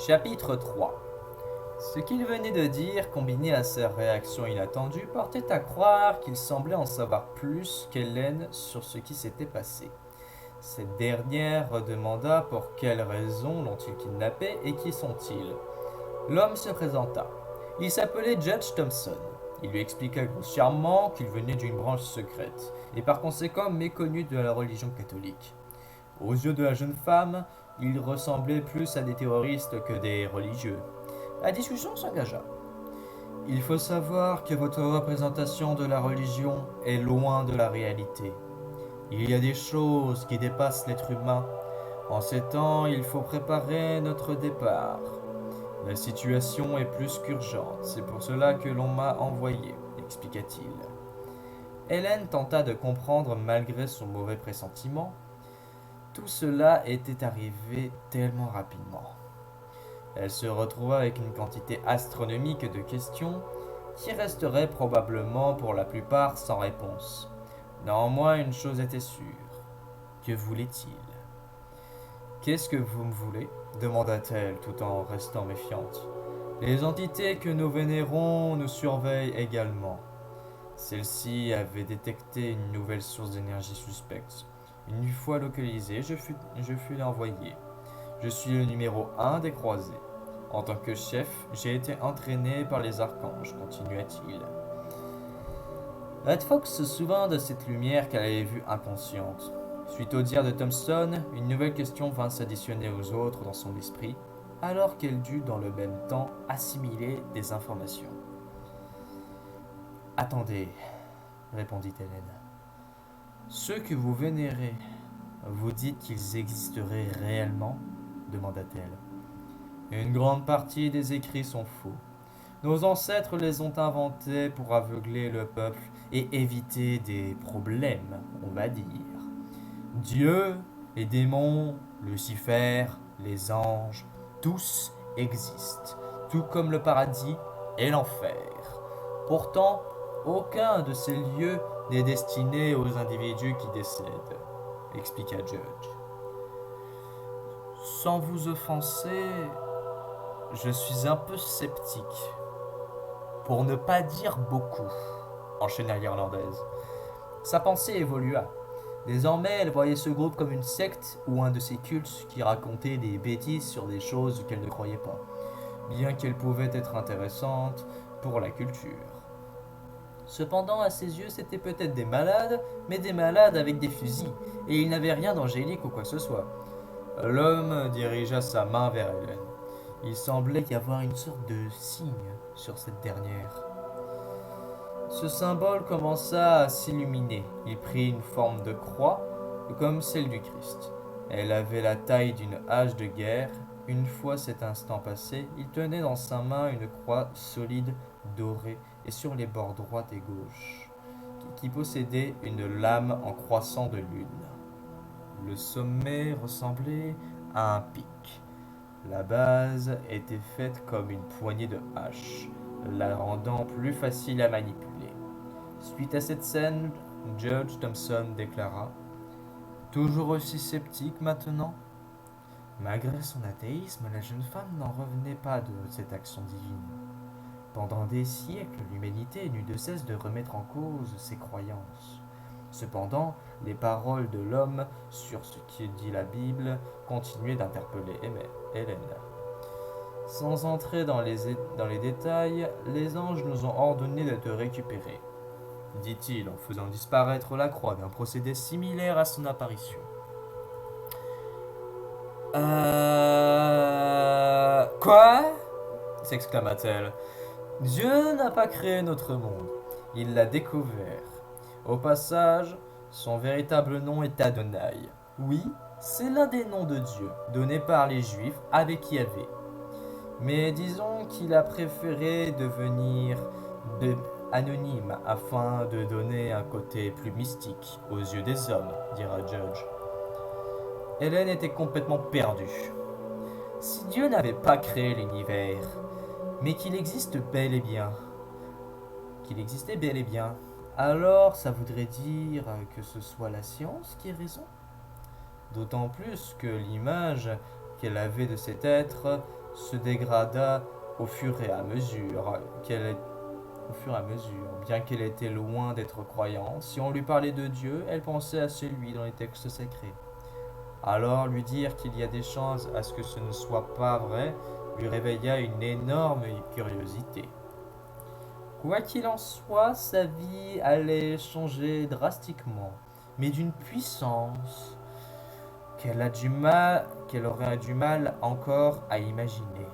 Chapitre 3. Ce qu'il venait de dire, combiné à sa réaction inattendue, portait à croire qu'il semblait en savoir plus qu'Hélène sur ce qui s'était passé. Cette dernière redemanda pour quelles raisons l'ont-ils kidnappé et qui sont-ils. L'homme se présenta. Il s'appelait Judge Thompson. Il lui expliqua grossièrement qu'il venait d'une branche secrète, et par conséquent méconnu de la religion catholique. Aux yeux de la jeune femme, ils ressemblaient plus à des terroristes que des religieux. La discussion s'engagea. Il faut savoir que votre représentation de la religion est loin de la réalité. Il y a des choses qui dépassent l'être humain. En ces temps, il faut préparer notre départ. La situation est plus qu'urgente, c'est pour cela que l'on m'a envoyé, expliqua-t-il. Hélène tenta de comprendre malgré son mauvais pressentiment. Tout cela était arrivé tellement rapidement. Elle se retrouva avec une quantité astronomique de questions qui resteraient probablement pour la plupart sans réponse. Néanmoins, une chose était sûre. Que voulait-il? Qu'est-ce que vous me voulez? Demanda-t-elle tout en restant méfiante. Les entités que nous vénérons nous surveillent également. Celle-ci avait détecté une nouvelle source d'énergie suspecte. Une fois localisée, je fus envoyé. Je suis le numéro 1 des croisés. En tant que chef, j'ai été entraîné par les archanges, continua-t-il. Red Fox se souvint de cette lumière qu'elle avait vue inconsciente. Suite au dire de Thompson, une nouvelle question vint s'additionner aux autres dans son esprit, alors qu'elle dut dans le même temps assimiler des informations. Attendez, répondit Hélène. Ceux que vous vénérez, vous dites qu'ils existeraient réellement? Demanda-t-elle. Une grande partie des écrits sont faux. Nos ancêtres les ont inventés pour aveugler le peuple et éviter des problèmes, on va dire. Dieu, les démons, Lucifer, les anges, tous existent, tout comme le paradis et l'enfer. Pourtant, aucun de ces lieux n'est destiné aux individus qui décèdent, expliqua Judge. Sans vous offenser, je suis un peu sceptique. Pour ne pas dire beaucoup, enchaîna l'Irlandaise. Sa pensée évolua. Désormais, elle voyait ce groupe comme une secte ou un de ces cultes qui racontaient des bêtises sur des choses qu'elle ne croyait pas, bien qu'elles pouvaient être intéressantes pour la culture. Cependant, à ses yeux, c'étaient peut-être des malades, mais des malades avec des fusils, et il n'avait rien d'angélique ou quoi que ce soit. L'homme dirigea sa main vers Hélène. Il semblait y avoir une sorte de signe sur cette dernière. Ce symbole commença à s'illuminer. Il prit une forme de croix, comme celle du Christ. Elle avait la taille d'une hache de guerre. Une fois cet instant passé, il tenait dans sa main une croix solide, dorée, et sur les bords droite et gauche, qui possédait une lame en croissant de lune. Le sommet ressemblait à un pic. La base était faite comme une poignée de hache, la rendant plus facile à manipuler. Suite à cette scène, Judge Thompson déclara « Toujours aussi sceptique maintenant ?» Malgré son athéisme, la jeune femme n'en revenait pas de cette action divine. Pendant des siècles, l'humanité n'eut de cesse de remettre en cause ses croyances. Cependant, les paroles de l'homme sur ce qui dit la Bible continuaient d'interpeller Hélène. Sans entrer dans les détails, les anges nous ont ordonné de te récupérer, dit-il en faisant disparaître la croix d'un procédé similaire à son apparition. Quoi? S'exclama-t-elle. Dieu n'a pas créé notre monde, il l'a découvert. Au passage, son véritable nom est Adonai. Oui, c'est l'un des noms de Dieu, donnés par les Juifs avec Yahvé. Mais disons qu'il a préféré devenir anonyme afin de donner un côté plus mystique aux yeux des hommes, dira Judge. Hélène était complètement perdue. Si Dieu n'avait pas créé l'univers, mais qu'il existait bel et bien, alors ça voudrait dire que ce soit la science qui ait raison. D'autant plus que l'image qu'elle avait de cet être se dégrada au fur et à mesure, bien qu'elle était loin d'être croyante. Si on lui parlait de Dieu, elle pensait à celui dans les textes sacrés. Alors lui dire qu'il y a des chances à ce que ce ne soit pas vrai lui réveilla une énorme curiosité. Quoi qu'il en soit, sa vie allait changer drastiquement, mais d'une puissance qu'elle aurait du mal encore à imaginer.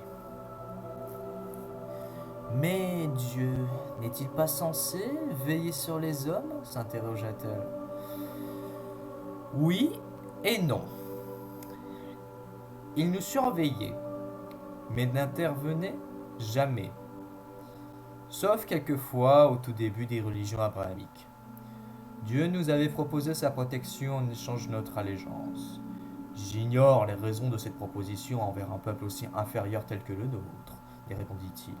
Mais Dieu n'est-il pas censé veiller sur les hommes s'interrogea-t-elle. Oui et non. Il nous surveillait, mais n'intervenait jamais. Sauf quelquefois au tout début des religions abrahamiques. Dieu nous avait proposé sa protection en échange de notre allégeance. J'ignore les raisons de cette proposition envers un peuple aussi inférieur tel que le nôtre, répondit-il.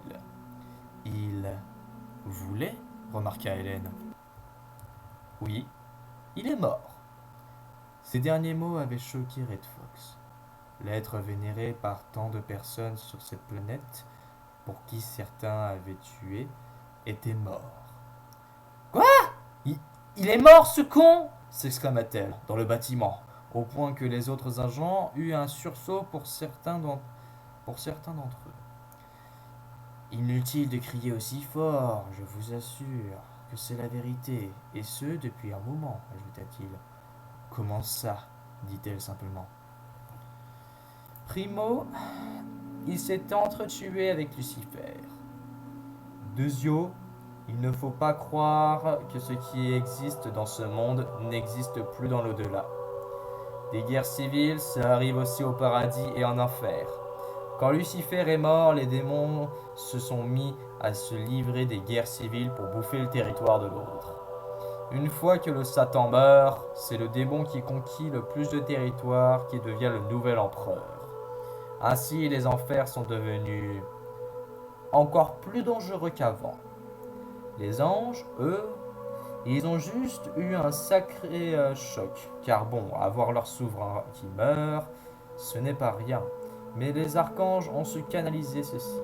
Il voulait, remarqua Hélène. Oui, il est mort. Ces derniers mots avaient choqué Red Fox. L'être vénéré par tant de personnes sur cette planète, pour qui certains avaient tué, était mort. Quoi? Il est mort, ce con! S'exclama-t-elle dans le bâtiment, au point que les autres agents eurent un sursaut pour certains d'entre eux. Inutile de crier aussi fort, je vous assure que c'est la vérité, et ce depuis un moment, ajouta-t-il. Comment ça? dit-elle simplement. Primo, il s'est entretué avec Lucifer. Deuxio, il ne faut pas croire que ce qui existe dans ce monde n'existe plus dans l'au-delà. Des guerres civiles, ça arrive aussi au paradis et en enfer. Quand Lucifer est mort, les démons se sont mis à se livrer des guerres civiles pour bouffer le territoire de l'autre. Une fois que le Satan meurt, c'est le démon qui conquit le plus de territoire qui devient le nouvel empereur. Ainsi, les enfers sont devenus encore plus dangereux qu'avant. Les anges, eux, ils ont juste eu un sacré choc, car bon, avoir leur souverain qui meurt, ce n'est pas rien. Mais les archanges ont su canaliser ceci.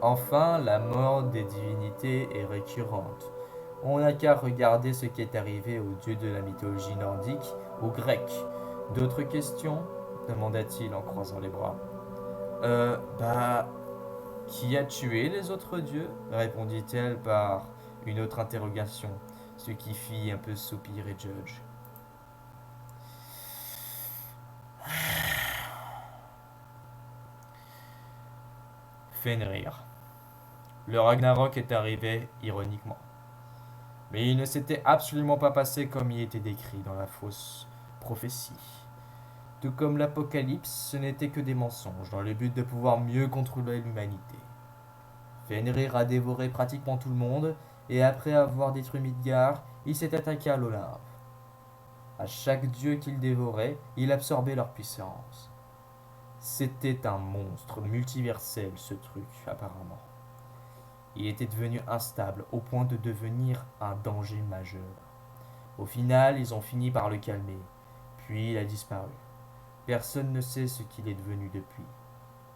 Enfin, la mort des divinités est récurrente. On n'a qu'à regarder ce qui est arrivé aux dieux de la mythologie nordique ou grecque. D'autres questions? Demanda-t-il en croisant les bras. Qui a tué les autres dieux? Répondit-elle par une autre interrogation, ce qui fit un peu soupirer Judge. Fenrir. Le Ragnarok est arrivé ironiquement. Mais il ne s'était absolument pas passé comme il était décrit dans la fausse prophétie. Tout comme l'Apocalypse, ce n'était que des mensonges dans le but de pouvoir mieux contrôler l'humanité. Fenrir a dévoré pratiquement tout le monde, et après avoir détruit Midgard, il s'est attaqué à l'Olympe. À chaque dieu qu'il dévorait, il absorbait leur puissance. C'était un monstre multiversel, ce truc, apparemment. Il était devenu instable, au point de devenir un danger majeur. Au final, ils ont fini par le calmer, puis il a disparu. Personne ne sait ce qu'il est devenu depuis.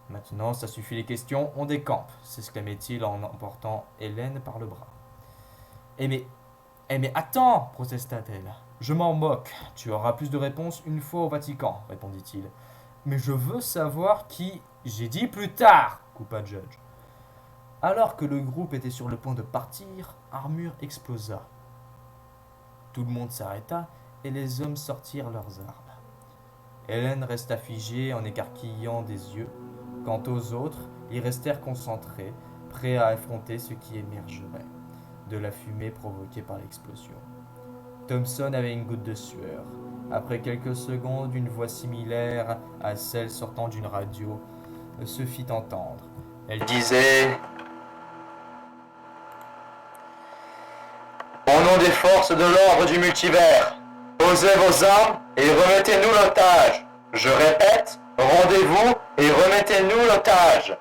Maintenant, ça suffit les questions, on décampe, s'exclamait-il en emportant Hélène par le bras. Mais attends, protesta-t-elle. Je m'en moque, tu auras plus de réponses une fois au Vatican, répondit-il. Mais je veux savoir qui... J'ai dit plus tard, coupa Judge. Alors que le groupe était sur le point de partir, un mur explosa. Tout le monde s'arrêta et les hommes sortirent leurs armes. Hélène resta figée en écarquillant des yeux. Quant aux autres, ils restèrent concentrés, prêts à affronter ce qui émergerait de la fumée provoquée par l'explosion. Thompson avait une goutte de sueur. Après quelques secondes, une voix similaire à celle sortant d'une radio se fit entendre. Elle disait: « Au nom des forces de l'ordre du multivers, posez vos armes et remettez-nous l'otage. Je répète, rendez-vous et remettez-nous l'otage. »